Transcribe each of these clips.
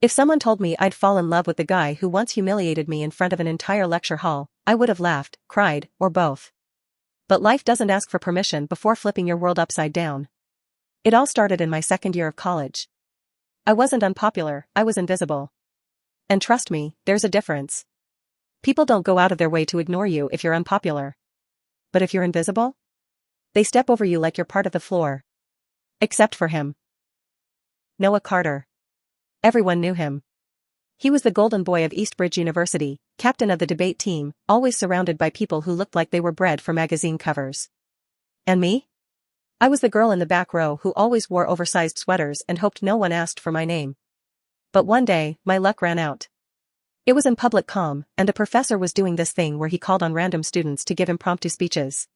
If someone told me I'd fall in love with the guy who once humiliated me in front of an entire lecture hall, I would have laughed, cried, or both. But life doesn't ask for permission before flipping your world upside down. It all started in my second year of college. I wasn't unpopular, I was invisible. And trust me, there's a difference. People don't go out of their way to ignore you if you're unpopular. But if you're invisible? They step over you like you're part of the floor. Except for him. Noah Carter. Everyone knew him. He was the golden boy of Eastbridge University, captain of the debate team, always surrounded by people who looked like they were bred for magazine covers. And me? I was the girl in the back row who always wore oversized sweaters and hoped no one asked for my name. But one day, my luck ran out. It was in public comm, and a professor was doing this thing where he called on random students to give impromptu speeches.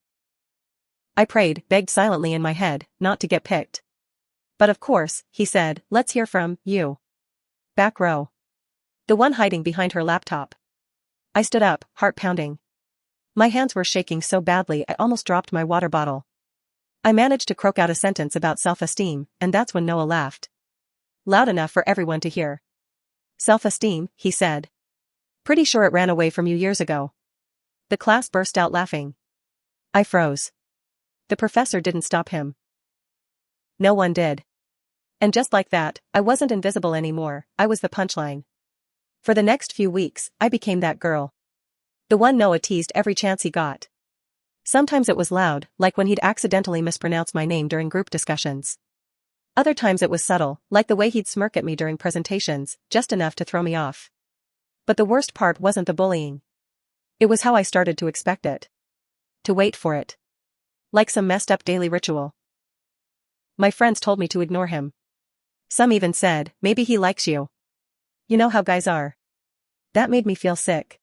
I prayed, begged silently in my head, not to get picked. But of course, he said, let's hear from you. Back row. The one hiding behind her laptop. I stood up, heart pounding. My hands were shaking so badly I almost dropped my water bottle. I managed to croak out a sentence about self-esteem, and that's when Noah laughed. Loud enough for everyone to hear. Self-esteem, he said. Pretty sure it ran away from you years ago. The class burst out laughing. I froze. The professor didn't stop him. No one did. And just like that, I wasn't invisible anymore, I was the punchline. For the next few weeks, I became that girl. The one Noah teased every chance he got. Sometimes it was loud, like when he'd accidentally mispronounce my name during group discussions. Other times it was subtle, like the way he'd smirk at me during presentations, just enough to throw me off. But the worst part wasn't the bullying. It was how I started to expect it. To wait for it. Like some messed up daily ritual. My friends told me to ignore him. Some even said, maybe he likes you. You know how guys are. That made me feel sick.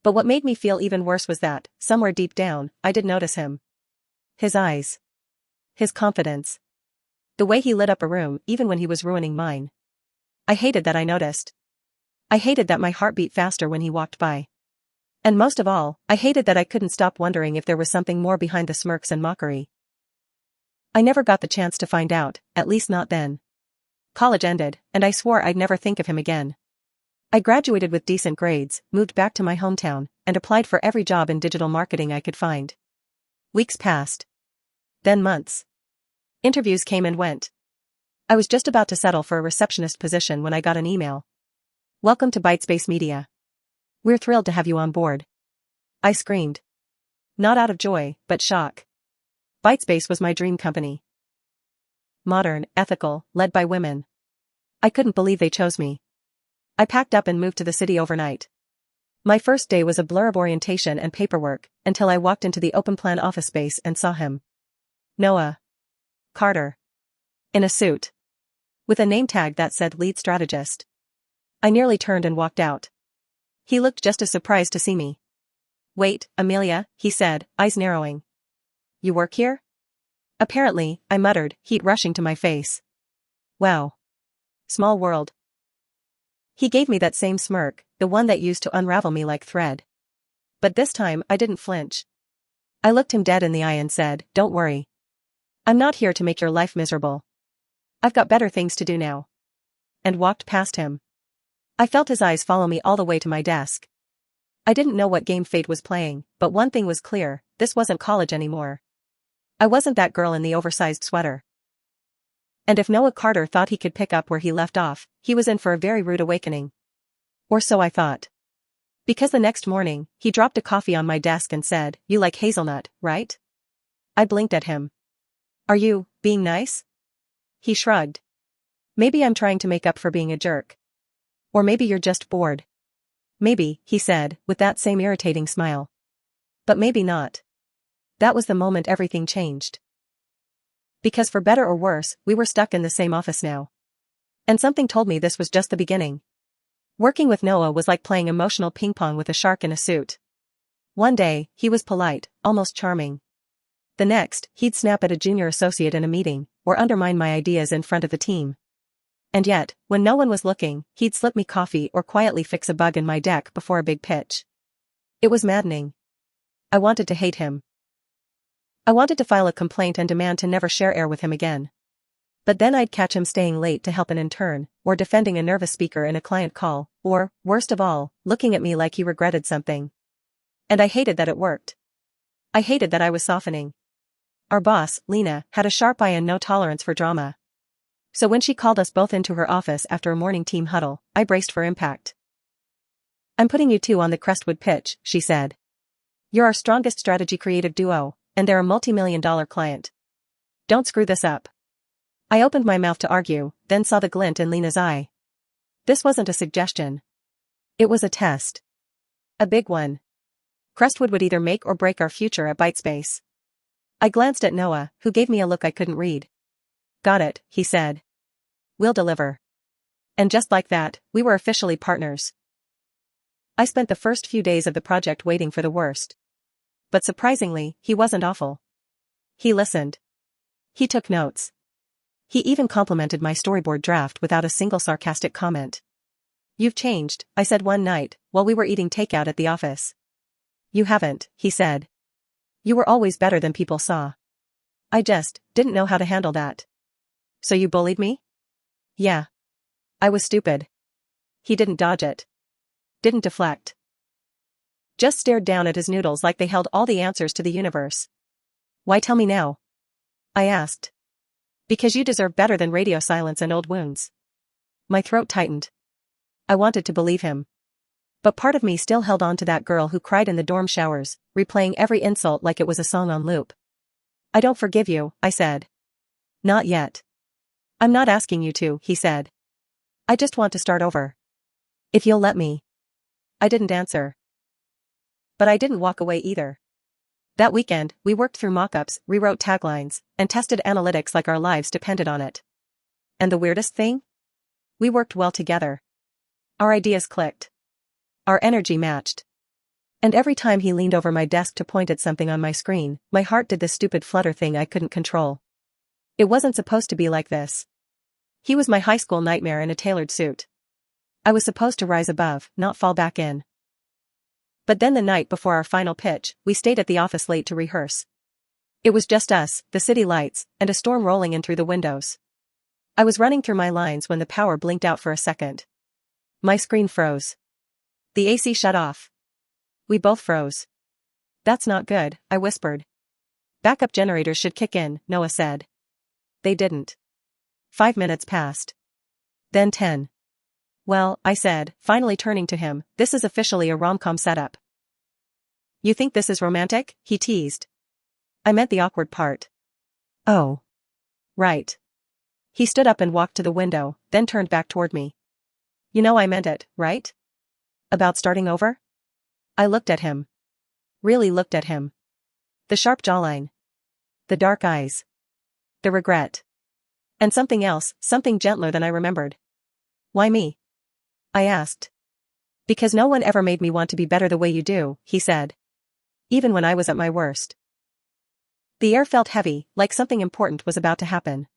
But what made me feel even worse was that, somewhere deep down, I did notice him. His eyes. His confidence. The way he lit up a room even when he was ruining mine. I hated that I noticed. I hated that my heart beat faster when he walked by. And most of all, I hated that I couldn't stop wondering if there was something more behind the smirks and mockery. I never got the chance to find out, at least not then. College ended, and I swore I'd never think of him again. I graduated with decent grades, moved back to my hometown, and applied for every job in digital marketing I could find. Weeks passed. Then months. Interviews came and went. I was just about to settle for a receptionist position when I got an email. Welcome to Bytespace Media. We're thrilled to have you on board. I screamed. Not out of joy, but shock. Bytespace was my dream company. Modern, ethical, led by women. I couldn't believe they chose me. I packed up and moved to the city overnight. My first day was a blur of orientation and paperwork, until I walked into the open-plan office space and saw him. Noah Carter. In a suit. With a name tag that said lead strategist. I nearly turned and walked out. He looked just as surprised to see me. Wait, Amelia, he said, eyes narrowing. You work here? Apparently, I muttered, heat rushing to my face. Wow. Small world. He gave me that same smirk, the one that used to unravel me like thread. But this time I didn't flinch. I looked him dead in the eye and said, don't worry. I'm not here to make your life miserable. I've got better things to do now. And walked past him. I felt his eyes follow me all the way to my desk. I didn't know what game fate was playing, but one thing was clear, this wasn't college anymore. I wasn't that girl in the oversized sweater. And if Noah Carter thought he could pick up where he left off, he was in for a very rude awakening. Or so I thought. Because the next morning, he dropped a coffee on my desk and said, you like hazelnut, right? I blinked at him. Are you being nice? He shrugged. Maybe I'm trying to make up for being a jerk. Or maybe you're just bored. Maybe, he said, with that same irritating smile. But maybe not. That was the moment everything changed. Because for better or worse, we were stuck in the same office now. And something told me this was just the beginning. Working with Noah was like playing emotional ping pong with a shark in a suit. One day, he was polite, almost charming. The next, he'd snap at a junior associate in a meeting, or undermine my ideas in front of the team. And yet, when no one was looking, he'd slip me coffee or quietly fix a bug in my deck before a big pitch. It was maddening. I wanted to hate him. I wanted to file a complaint and demand to never share air with him again. But then I'd catch him staying late to help an intern, or defending a nervous speaker in a client call, or, worst of all, looking at me like he regretted something. And I hated that it worked. I hated that I was softening. Our boss, Lena, had a sharp eye and no tolerance for drama. So when she called us both into her office after a morning team huddle, I braced for impact. "I'm putting you two on the Crestwood pitch," she said. "You're our strongest strategy creative duo, and they're a multi-million-dollar client. Don't screw this up." I opened my mouth to argue, then saw the glint in Lena's eye. This wasn't a suggestion. It was a test. A big one. Crestwood would either make or break our future at Bytespace. I glanced at Noah, who gave me a look I couldn't read. "Got it," he said. "We'll deliver." And just like that, we were officially partners. I spent the first few days of the project waiting for the worst. But surprisingly, he wasn't awful. He listened. He took notes. He even complimented my storyboard draft without a single sarcastic comment. "You've changed," I said one night, while we were eating takeout at the office. "You haven't," he said. "You were always better than people saw." I just didn't know how to handle that. "So you bullied me?" "Yeah. I was stupid." He didn't dodge it. Didn't deflect. Just stared down at his noodles like they held all the answers to the universe. "Why tell me now?" I asked. "Because you deserve better than radio silence and old wounds." My throat tightened. I wanted to believe him. But part of me still held on to that girl who cried in the dorm showers, replaying every insult like it was a song on loop. "I don't forgive you," I said. "Not yet." "I'm not asking you to," he said. "I just want to start over. If you'll let me." I didn't answer. But I didn't walk away either. That weekend, we worked through mock-ups, rewrote taglines, and tested analytics like our lives depended on it. And the weirdest thing? We worked well together. Our ideas clicked. Our energy matched. And every time he leaned over my desk to point at something on my screen, my heart did this stupid flutter thing I couldn't control. It wasn't supposed to be like this. He was my high school nightmare in a tailored suit. I was supposed to rise above, not fall back in. But then the night before our final pitch, we stayed at the office late to rehearse. It was just us, the city lights, and a storm rolling in through the windows. I was running through my lines when the power blinked out for a second. My screen froze. The AC shut off. We both froze. "That's not good," I whispered. "Backup generators should kick in," Noah said. They didn't. 5 minutes passed. Then 10. "Well," I said, finally turning to him, "this is officially a rom-com setup." "You think this is romantic?" he teased. I meant the awkward part. "Oh. Right." He stood up and walked to the window, then turned back toward me. "You know I meant it, right? About starting over?" I looked at him. Really looked at him. The sharp jawline. The dark eyes. The regret. And something else, something gentler than I remembered. "Why me?" I asked. "Because no one ever made me want to be better the way you do," he said. "Even when I was at my worst." The air felt heavy, like something important was about to happen.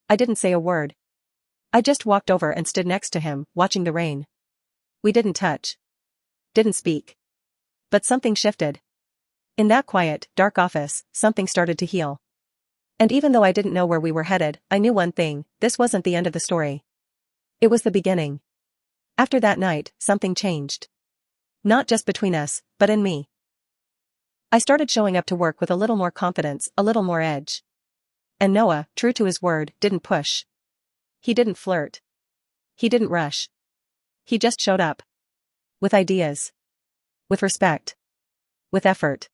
I didn't say a word. I just walked over and stood next to him, watching the rain. We didn't touch. Didn't speak. But something shifted. In that quiet, dark office, something started to heal. And even though I didn't know where we were headed, I knew one thing: this wasn't the end of the story. It was the beginning. After that night, something changed. Not just between us, but in me. I started showing up to work with a little more confidence, a little more edge. And Noah, true to his word, didn't push. He didn't flirt. He didn't rush. He just showed up. With ideas. With respect. With effort.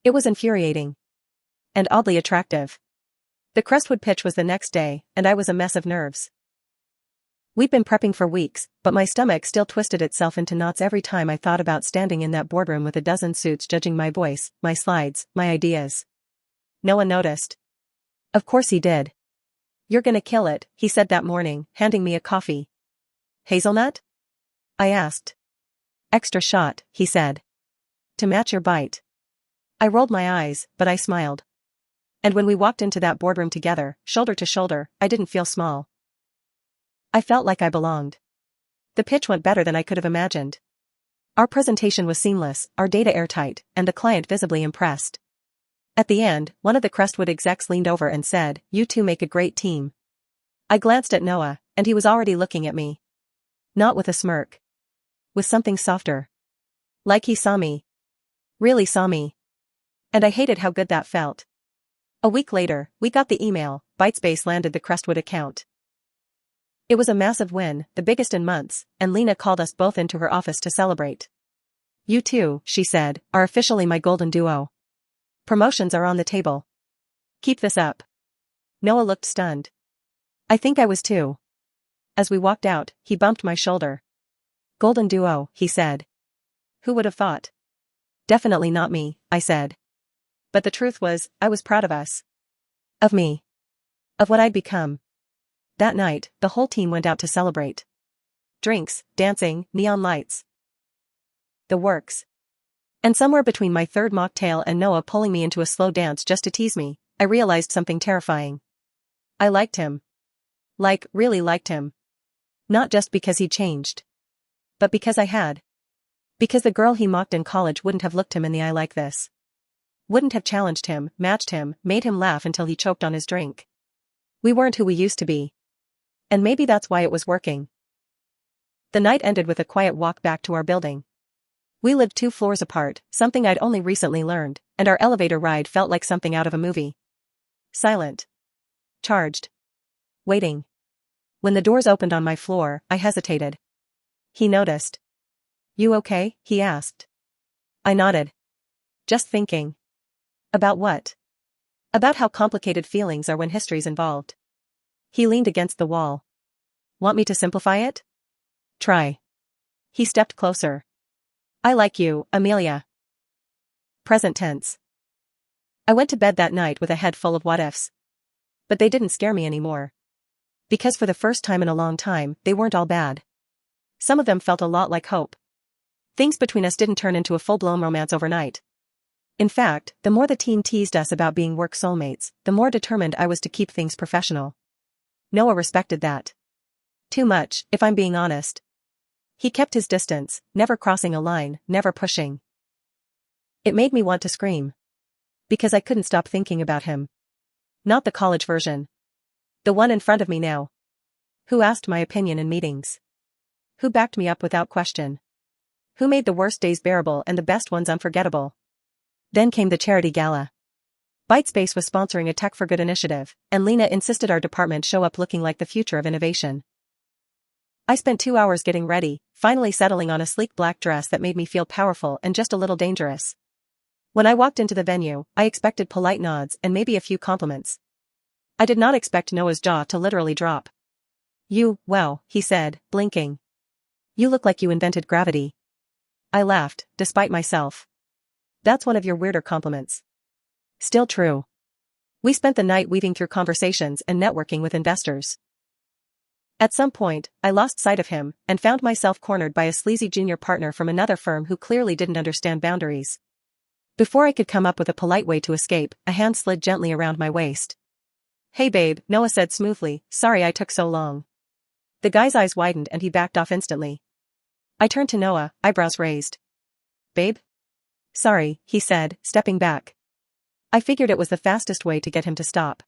It was infuriating. And oddly attractive. The Crestwood pitch was the next day, and I was a mess of nerves. We'd been prepping for weeks, but my stomach still twisted itself into knots every time I thought about standing in that boardroom with a dozen suits judging my voice, my slides, my ideas. No one noticed. Of course he did. "You're gonna kill it," he said that morning, handing me a coffee. "Hazelnut?" I asked. "Extra shot," he said. "To match your bite." I rolled my eyes, but I smiled. And when we walked into that boardroom together, shoulder to shoulder, I didn't feel small. I felt like I belonged. The pitch went better than I could have imagined. Our presentation was seamless, our data airtight, and the client visibly impressed. At the end, one of the Crestwood execs leaned over and said, "You two make a great team." I glanced at Noah, and he was already looking at me. Not with a smirk. With something softer. Like he saw me. Really saw me. And I hated how good that felt. A week later, we got the email, Bytespace landed the Crestwood account. It was a massive win, the biggest in months, and Lena called us both into her office to celebrate. You two, she said, are officially my golden duo. Promotions are on the table. Keep this up. Noah looked stunned. I think I was too. As we walked out, he bumped my shoulder. Golden duo, he said. Who would have thought? Definitely not me, I said. But the truth was, I was proud of us. Of me. Of what I'd become. That night, the whole team went out to celebrate. Drinks, dancing, neon lights. The works. And somewhere between my third mocktail and Noah pulling me into a slow dance just to tease me, I realized something terrifying. I liked him. Like, really liked him. Not just because he'd changed. But because I had. Because the girl he mocked in college wouldn't have looked him in the eye like this. Wouldn't have challenged him, matched him, made him laugh until he choked on his drink. We weren't who we used to be. And maybe that's why it was working. The night ended with a quiet walk back to our building. We lived 2 floors apart, something I'd only recently learned, and our elevator ride felt like something out of a movie. Silent. Charged. Waiting. When the doors opened on my floor, I hesitated. He noticed. You okay? He asked. I nodded. Just thinking. About what? About how complicated feelings are when history's involved. He leaned against the wall. Want me to simplify it? Try. He stepped closer. I like you, Amelia. Present tense. I went to bed that night with a head full of what-ifs. But they didn't scare me anymore. Because for the first time in a long time, they weren't all bad. Some of them felt a lot like hope. Things between us didn't turn into a full-blown romance overnight. In fact, the more the team teased us about being work soulmates, the more determined I was to keep things professional. Noah respected that. Too much, if I'm being honest. He kept his distance, never crossing a line, never pushing. It made me want to scream. Because I couldn't stop thinking about him. Not the college version. The one in front of me now. Who asked my opinion in meetings? Who backed me up without question? Who made the worst days bearable and the best ones unforgettable? Then came the charity gala. Bytespace was sponsoring a Tech for Good initiative, and Lena insisted our department show up looking like the future of innovation. I spent 2 hours getting ready, finally settling on a sleek black dress that made me feel powerful and just a little dangerous. When I walked into the venue, I expected polite nods and maybe a few compliments. I did not expect Noah's jaw to literally drop. Well, he said, blinking. You look like you invented gravity. I laughed, despite myself. That's one of your weirder compliments. Still true. We spent the night weaving through conversations and networking with investors. At some point, I lost sight of him and found myself cornered by a sleazy junior partner from another firm who clearly didn't understand boundaries. Before I could come up with a polite way to escape, a hand slid gently around my waist. Hey babe, Noah said smoothly, sorry I took so long. The guy's eyes widened and he backed off instantly. I turned to Noah, eyebrows raised. Babe? Sorry, he said, stepping back. I figured it was the fastest way to get him to stop.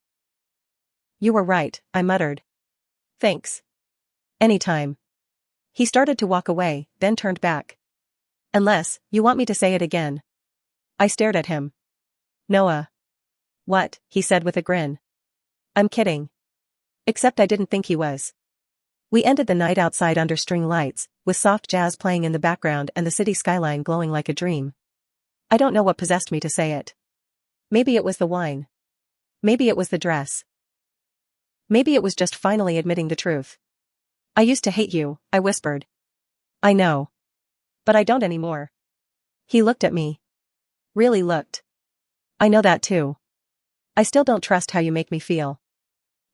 You were right, I muttered. Thanks. Anytime. He started to walk away, then turned back. Unless, you want me to say it again. I stared at him. Noah. What? He said with a grin. I'm kidding. Except I didn't think he was. We ended the night outside under string lights, with soft jazz playing in the background and the city skyline glowing like a dream. I don't know what possessed me to say it. Maybe it was the wine. Maybe it was the dress. Maybe it was just finally admitting the truth. I used to hate you, I whispered. I know. But I don't anymore. He looked at me. Really looked. I know that too. I still don't trust how you make me feel.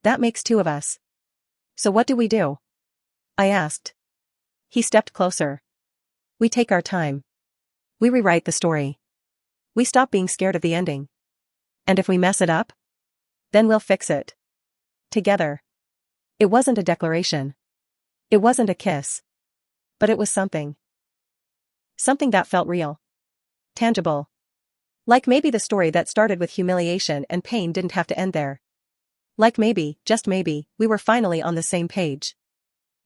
That makes 2 of us. So what do we do? I asked. He stepped closer. We take our time. We rewrite the story. We stop being scared of the ending. And if we mess it up? Then we'll fix it. Together. It wasn't a declaration. It wasn't a kiss. But it was something. Something that felt real. Tangible. Like maybe the story that started with humiliation and pain didn't have to end there. Like maybe, just maybe, we were finally on the same page.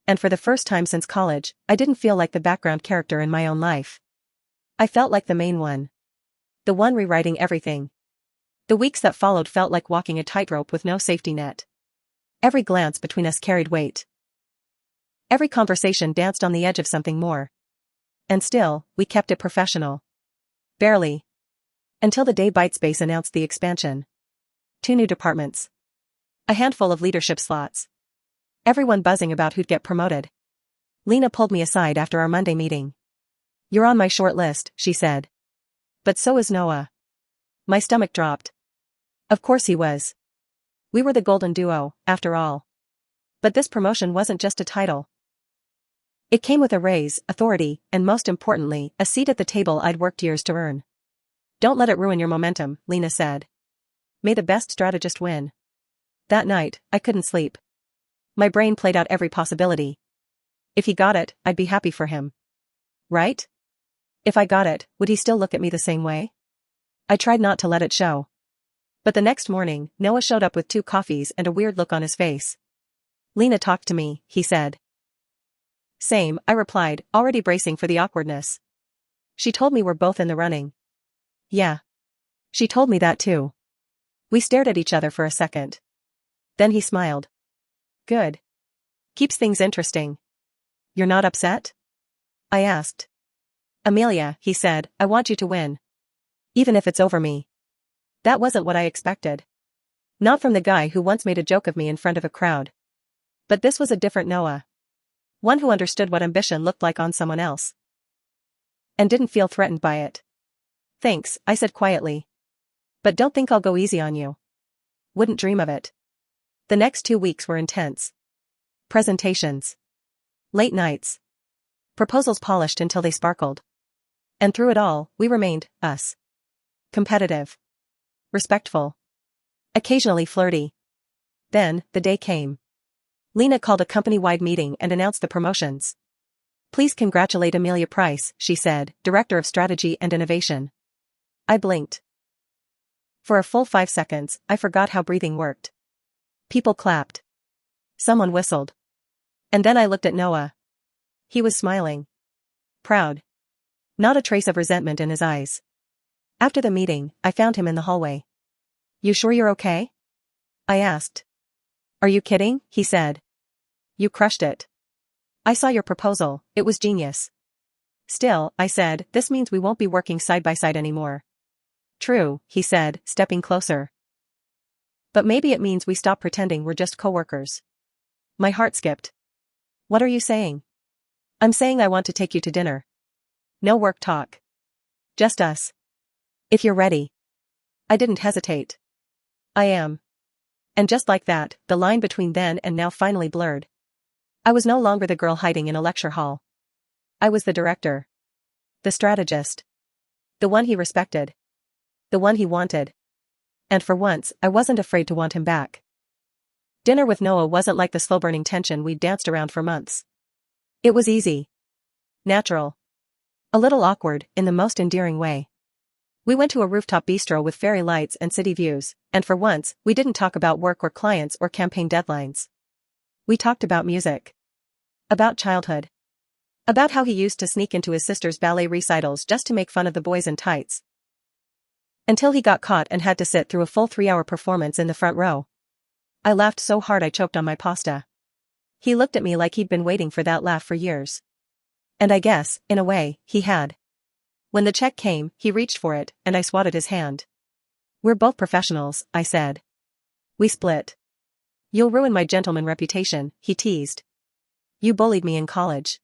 And for the first time since college, I didn't feel like the background character in my own life. I felt like the main one. The one rewriting everything. The weeks that followed felt like walking a tightrope with no safety net. Every glance between us carried weight. Every conversation danced on the edge of something more. And still, we kept it professional. Barely. Until the day Bytespace announced the expansion. 2 new departments. A handful of leadership slots. Everyone buzzing about who'd get promoted. Lena pulled me aside after our Monday meeting. "You're on my short list," she said. "But so is Noah." My stomach dropped. Of course he was. We were the golden duo, after all. But this promotion wasn't just a title. It came with a raise, authority, and most importantly, a seat at the table I'd worked years to earn. "Don't let it ruin your momentum," Lena said. "May the best strategist win." That night, I couldn't sleep. My brain played out every possibility. If he got it, I'd be happy for him. Right? If I got it, would he still look at me the same way? I tried not to let it show. But the next morning, Noah showed up with 2 coffees and a weird look on his face. "Lena talked to me," he said. "Same," I replied, already bracing for the awkwardness. "She told me we're both in the running." "Yeah. She told me that too." We stared at each other for a second. Then he smiled. "Good. Keeps things interesting." "You're not upset?" I asked. "Amelia," he said, "I want you to win. Even if it's over me." That wasn't what I expected. Not from the guy who once made a joke of me in front of a crowd. But this was a different Noah. One who understood what ambition looked like on someone else. And didn't feel threatened by it. "Thanks," I said quietly. "But don't think I'll go easy on you." Wouldn't dream of it. The next 2 weeks were intense. Presentations. Late nights. Proposals polished until they sparkled. And through it all, we remained, us. Competitive. Respectful. Occasionally flirty. Then, the day came. Lena called a company-wide meeting and announced the promotions. "Please congratulate Amelia Price," she said, Director of Strategy and Innovation. I blinked. For a full 5 seconds, I forgot how breathing worked. People clapped. Someone whistled. And then I looked at Noah. He was smiling. Proud. Not a trace of resentment in his eyes. After the meeting, I found him in the hallway. "You sure you're okay?" I asked. "Are you kidding?" he said. "You crushed it. I saw your proposal, it was genius." "Still," I said, "this means we won't be working side by side anymore." "True," he said, stepping closer. "But maybe it means we stop pretending we're just coworkers." My heart skipped. "What are you saying?" "I'm saying I want to take you to dinner. No work talk. Just us. If you're ready." I didn't hesitate. "I am." And just like that, the line between then and now finally blurred. I was no longer the girl hiding in a lecture hall. I was the director. The strategist. The one he respected. The one he wanted. And for once, I wasn't afraid to want him back. Dinner with Noah wasn't like the slow-burning tension we'd danced around for months. It was easy. Natural. A little awkward, in the most endearing way. We went to a rooftop bistro with fairy lights and city views, and for once, we didn't talk about work or clients or campaign deadlines. We talked about music. About childhood. About how he used to sneak into his sister's ballet recitals just to make fun of the boys in tights. Until he got caught and had to sit through a full 3-hour performance in the front row. I laughed so hard I choked on my pasta. He looked at me like he'd been waiting for that laugh for years. And I guess, in a way, he had. When the check came, he reached for it, and I swatted his hand. "We're both professionals," I said. We split. "You'll ruin my gentleman reputation," he teased. "You bullied me in college."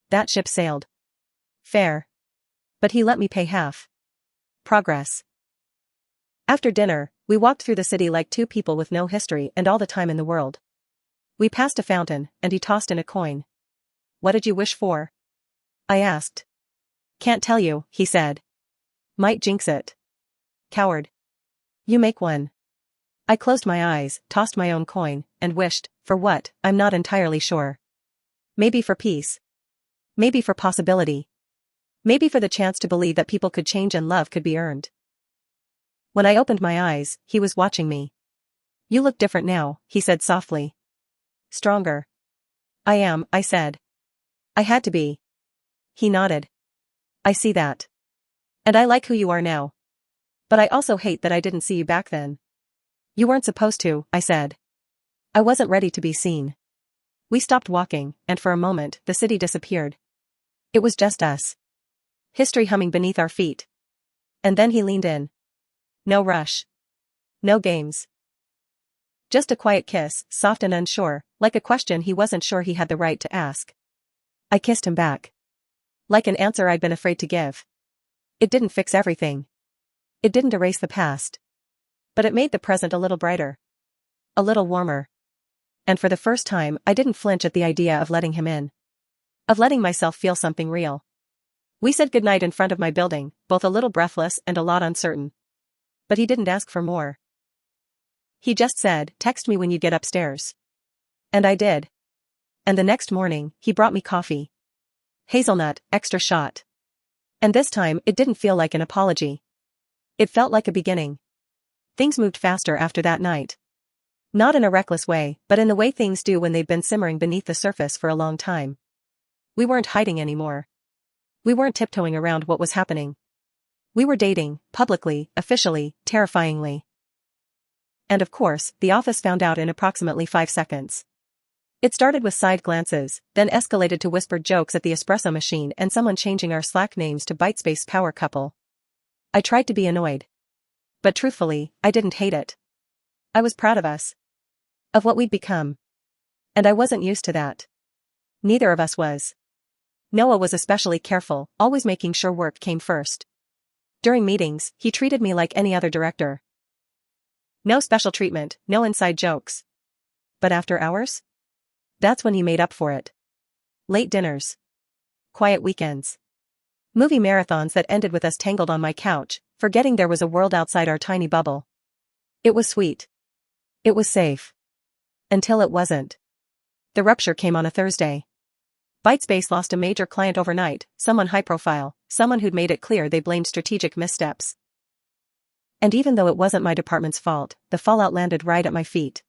That ship sailed. Fair. But he let me pay half. Progress. After dinner, we walked through the city like 2 people with no history and all the time in the world. We passed a fountain, and he tossed in a coin. "What did you wish for?" I asked. "Can't tell you," he said. "Might jinx it." Coward. "You make one." I closed my eyes, tossed my own coin, and wished, for what, I'm not entirely sure. Maybe for peace. Maybe for possibility. Maybe for the chance to believe that people could change and love could be earned. When I opened my eyes, he was watching me. You look different now, he said softly. Stronger. I am, I said. I had to be. He nodded. I see that. And I like who you are now. But I also hate that I didn't see you back then. You weren't supposed to, I said. I wasn't ready to be seen. We stopped walking, and for a moment, the city disappeared. It was just us. History humming beneath our feet. And then he leaned in. No rush. No games. Just a quiet kiss, soft and unsure, like a question he wasn't sure he had the right to ask. I kissed him back. Like an answer I'd been afraid to give. It didn't fix everything. It didn't erase the past. But it made the present a little brighter. A little warmer. And for the first time, I didn't flinch at the idea of letting him in. Of letting myself feel something real. We said goodnight in front of my building, both a little breathless and a lot uncertain. But he didn't ask for more. He just said, text me when you get upstairs. And I did. And the next morning, he brought me coffee. Hazelnut, extra shot. And this time, it didn't feel like an apology. It felt like a beginning. Things moved faster after that night. Not in a reckless way, but in the way things do when they've been simmering beneath the surface for a long time. We weren't hiding anymore. We weren't tiptoeing around what was happening. We were dating, publicly, officially, terrifyingly. And of course, the office found out in approximately 5 seconds. It started with side glances, then escalated to whispered jokes at the espresso machine and someone changing our Slack names to Bytespace power couple. I tried to be annoyed. But truthfully, I didn't hate it. I was proud of us. Of what we'd become. And I wasn't used to that. Neither of us was. Noah was especially careful, always making sure work came first. During meetings, he treated me like any other director. No special treatment, no inside jokes. But after hours? That's when he made up for it. Late dinners. Quiet weekends. Movie marathons that ended with us tangled on my couch, forgetting there was a world outside our tiny bubble. It was sweet. It was safe. Until it wasn't. The rupture came on a Thursday. Bytespace lost a major client overnight, someone high-profile, someone who'd made it clear they blamed strategic missteps. And even though it wasn't my department's fault, the fallout landed right at my feet.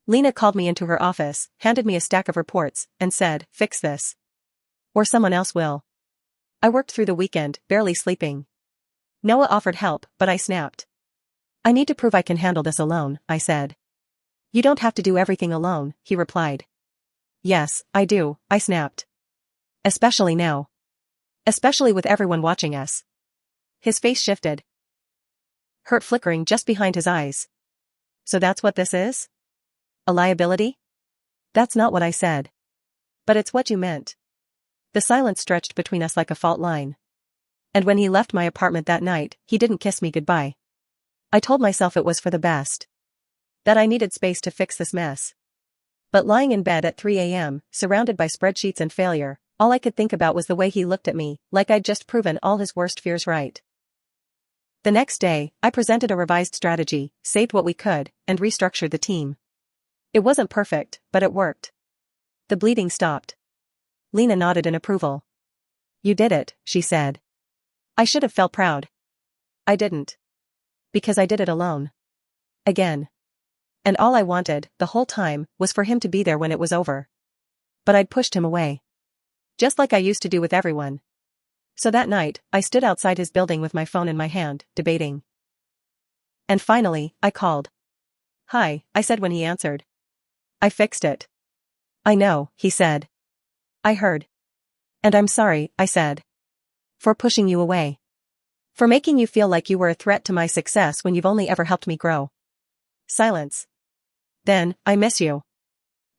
Lena called me into her office, handed me a stack of reports, and said, fix this. Or someone else will. I worked through the weekend, barely sleeping. Noah offered help, but I snapped. I need to prove I can handle this alone, I said. You don't have to do everything alone, he replied. Yes, I do, I snapped. Especially now. Especially with everyone watching us. His face shifted. Hurt flickering just behind his eyes. So that's what this is? A liability? That's not what I said. But it's what you meant. The silence stretched between us like a fault line. And when he left my apartment that night, he didn't kiss me goodbye. I told myself it was for the best. That I needed space to fix this mess. But lying in bed at 3 a.m., surrounded by spreadsheets and failure, all I could think about was the way he looked at me, like I'd just proven all his worst fears right. The next day, I presented a revised strategy, saved what we could, and restructured the team. It wasn't perfect, but it worked. The bleeding stopped. Lena nodded in approval. You did it, she said. I should have felt proud. I didn't. Because I did it alone. Again. And all I wanted, the whole time, was for him to be there when it was over. But I'd pushed him away. Just like I used to do with everyone. So that night, I stood outside his building with my phone in my hand, debating. And finally, I called. Hi, I said when he answered. I fixed it. I know, he said. I heard. And I'm sorry, I said. For pushing you away. For making you feel like you were a threat to my success when you've only ever helped me grow. Silence. Then, I miss you.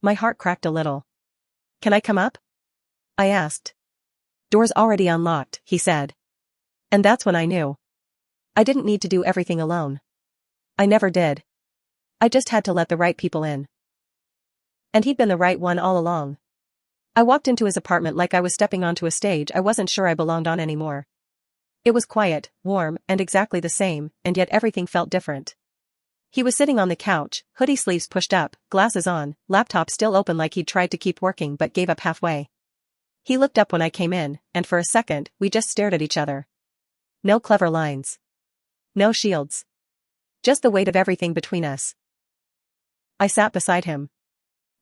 My heart cracked a little. Can I come up? I asked. Door's already unlocked, he said. And that's when I knew. I didn't need to do everything alone. I never did. I just had to let the right people in. And he'd been the right one all along. I walked into his apartment like I was stepping onto a stage I wasn't sure I belonged on anymore. It was quiet, warm, and exactly the same, and yet everything felt different. He was sitting on the couch, hoodie sleeves pushed up, glasses on, laptop still open like he'd tried to keep working but gave up halfway. He looked up when I came in, and for a second, we just stared at each other. No clever lines. No shields. Just the weight of everything between us. I sat beside him.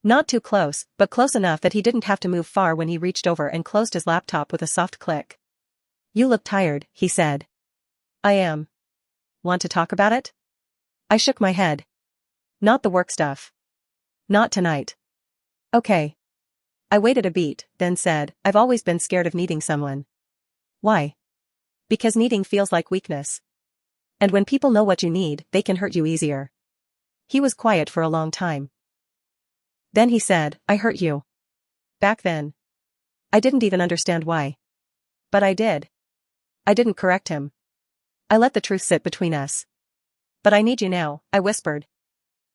Not too close, but close enough that he didn't have to move far when he reached over and closed his laptop with a soft click. "You look tired," he said. "I am. Want to talk about it?" I shook my head. "Not the work stuff. Not tonight." "Okay." I waited a beat, then said, "I've always been scared of needing someone." "Why?" "Because needing feels like weakness. And when people know what you need, they can hurt you easier." He was quiet for a long time. Then he said, "I hurt you. Back then." I didn't even understand why. But I did. I didn't correct him. I let the truth sit between us. "But I need you now," I whispered.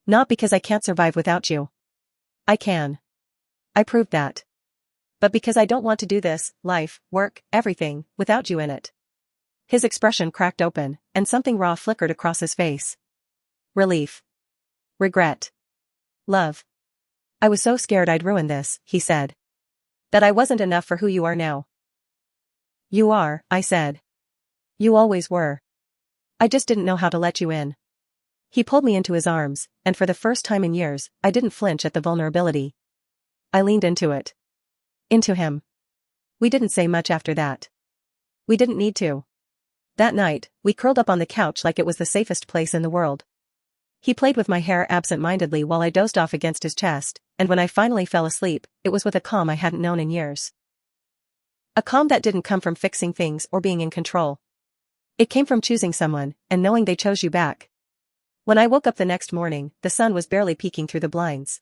"Not because I can't survive without you. I can. I proved that. But because I don't want to do this, life, work, everything, without you in it." His expression cracked open, and something raw flickered across his face. Relief. Regret. Love. "I was so scared I'd ruin this," he said. "That I wasn't enough for who you are now." "You are," I said. "You always were. I just didn't know how to let you in." He pulled me into his arms, and for the first time in years, I didn't flinch at the vulnerability. I leaned into it. Into him. We didn't say much after that. We didn't need to. That night, we curled up on the couch like it was the safest place in the world. He played with my hair absent-mindedly while I dozed off against his chest, and when I finally fell asleep, it was with a calm I hadn't known in years. A calm that didn't come from fixing things or being in control. It came from choosing someone, and knowing they chose you back. When I woke up the next morning, the sun was barely peeking through the blinds.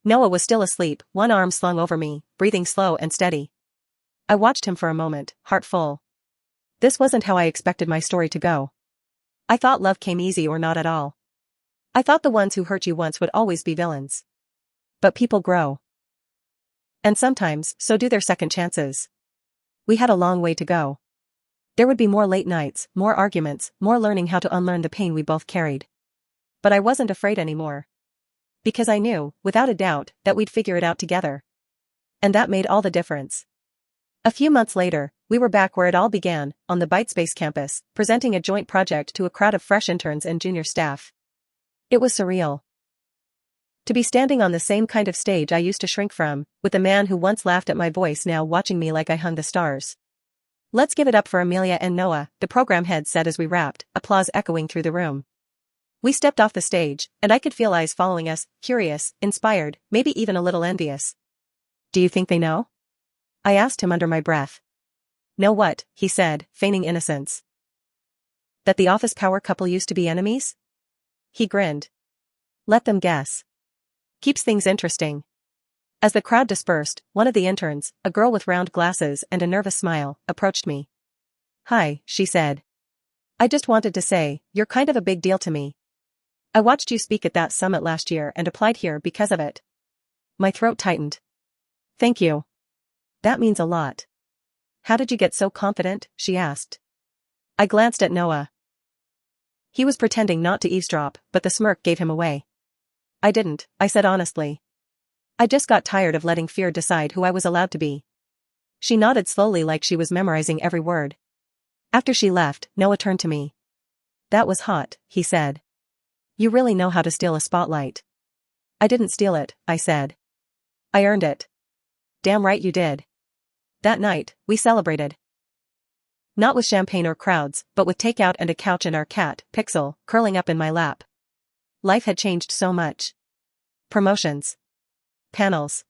Noah was still asleep, one arm slung over me, breathing slow and steady. I watched him for a moment, heart full. This wasn't how I expected my story to go. I thought love came easy or not at all. I thought the ones who hurt you once would always be villains. But people grow. And sometimes, so do their second chances. We had a long way to go. There would be more late nights, more arguments, more learning how to unlearn the pain we both carried. But I wasn't afraid anymore. Because I knew, without a doubt, that we'd figure it out together. And that made all the difference. A few months later, we were back where it all began, on the Bytespace campus, presenting a joint project to a crowd of fresh interns and junior staff. It was surreal. To be standing on the same kind of stage I used to shrink from, with the man who once laughed at my voice now watching me like I hung the stars. "Let's give it up for Amelia and Noah," the program head said as we wrapped, applause echoing through the room. We stepped off the stage, and I could feel eyes following us, curious, inspired, maybe even a little envious. "Do you think they know?" I asked him under my breath. "Know what?" he said, feigning innocence. "That the office power couple used to be enemies?" He grinned. "Let them guess. Keeps things interesting." As the crowd dispersed, one of the interns, a girl with round glasses and a nervous smile, approached me. "Hi," she said. "I just wanted to say, you're kind of a big deal to me. I watched you speak at that summit last year and applied here because of it." My throat tightened. "Thank you. That means a lot." "How did you get so confident?" she asked. I glanced at Noah. He was pretending not to eavesdrop, but the smirk gave him away. "I didn't," I said honestly. "I just got tired of letting fear decide who I was allowed to be." She nodded slowly like she was memorizing every word. After she left, Noah turned to me. "That was hot," he said. "You really know how to steal a spotlight." "I didn't steal it," I said. "I earned it." "Damn right you did." That night, we celebrated. Not with champagne or crowds, but with takeout and a couch and our cat, Pixel, curling up in my lap. Life had changed so much. Promotions. Panels.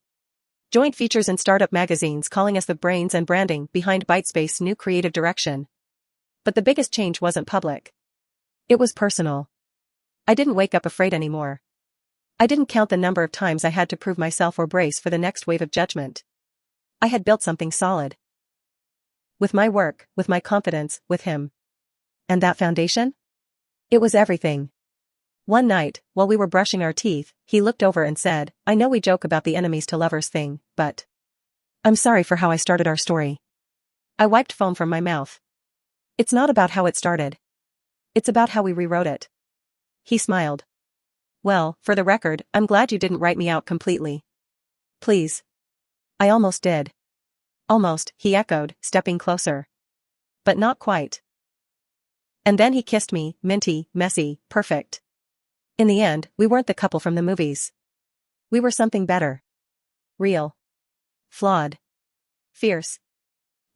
Joint features in startup magazines calling us the brains and branding behind Bytespace's new creative direction. But the biggest change wasn't public. It was personal. I didn't wake up afraid anymore. I didn't count the number of times I had to prove myself or brace for the next wave of judgment. I had built something solid. With my work, with my confidence, with him. And that foundation? It was everything. One night, while we were brushing our teeth, he looked over and said, "I know we joke about the enemies to lovers thing, but I'm sorry for how I started our story." I wiped foam from my mouth. "It's not about how it started. It's about how we rewrote it." He smiled. "Well, for the record, I'm glad you didn't write me out completely." "Please." "I almost did." "Almost," he echoed, stepping closer. "But not quite." And then he kissed me, minty, messy, perfect. In the end, we weren't the couple from the movies. We were something better. Real. Flawed. Fierce.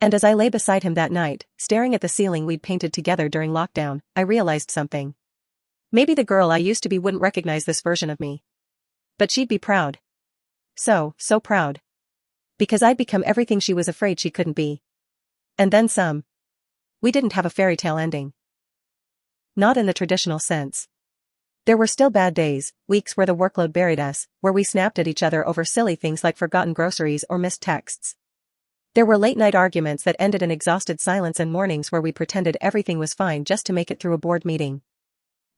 And as I lay beside him that night, staring at the ceiling we'd painted together during lockdown, I realized something. Maybe the girl I used to be wouldn't recognize this version of me. But she'd be proud. So proud. Because I'd become everything she was afraid she couldn't be. And then some. We didn't have a fairy tale ending. Not in the traditional sense. There were still bad days, weeks where the workload buried us, where we snapped at each other over silly things like forgotten groceries or missed texts. There were late-night arguments that ended in exhausted silence and mornings where we pretended everything was fine just to make it through a board meeting.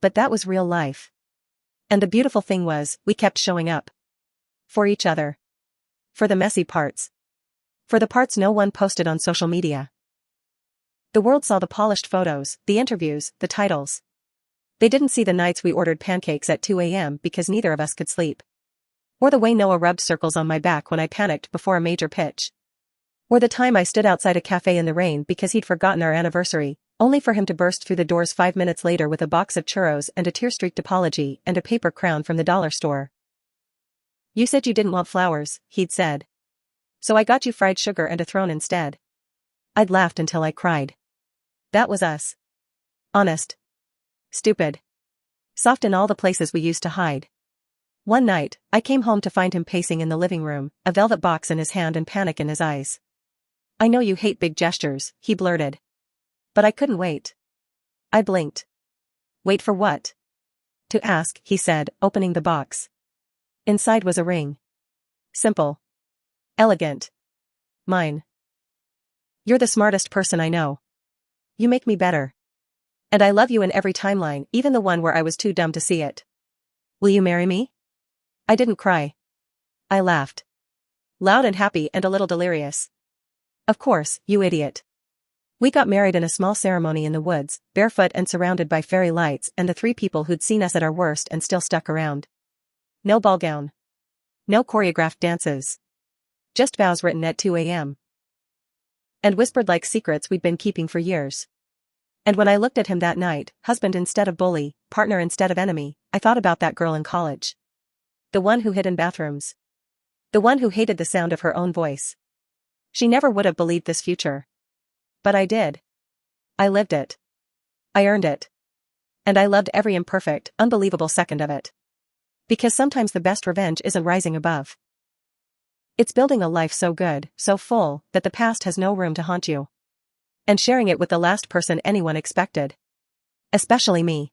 But that was real life. And the beautiful thing was, we kept showing up. For each other. For the messy parts. For the parts no one posted on social media. The world saw the polished photos, the interviews, the titles. They didn't see the nights we ordered pancakes at 2 a.m. because neither of us could sleep. Or the way Noah rubbed circles on my back when I panicked before a major pitch. Or the time I stood outside a cafe in the rain because he'd forgotten our anniversary, only for him to burst through the doors 5 minutes later with a box of churros and a tear-streaked apology and a paper crown from the dollar store. "You said you didn't want flowers," he'd said. "So I got you fried sugar and a throne instead." I'd laughed until I cried. That was us. Honest. Stupid. Soft in all the places we used to hide. One night, I came home to find him pacing in the living room, a velvet box in his hand and panic in his eyes. "I know you hate big gestures," he blurted. But I couldn't wait. I blinked. "Wait for what?" "To ask," he said, opening the box. Inside was a ring. Simple. Elegant. Mine. "You're the smartest person I know. You make me better. And I love you in every timeline, even the one where I was too dumb to see it. Will you marry me?" I didn't cry. I laughed. Loud and happy and a little delirious. "Of course, you idiot." We got married in a small ceremony in the woods, barefoot and surrounded by fairy lights and the 3 people who'd seen us at our worst and still stuck around. No ball gown. No choreographed dances. Just vows written at 2 a.m. And whispered like secrets we'd been keeping for years. And when I looked at him that night, husband instead of bully, partner instead of enemy, I thought about that girl in college. The one who hid in bathrooms. The one who hated the sound of her own voice. She never would have believed this future. But I did. I lived it. I earned it. And I loved every imperfect, unbelievable second of it. Because sometimes the best revenge isn't rising above. It's building a life so good, so full, that the past has no room to haunt you. And sharing it with the last person anyone expected. Especially me.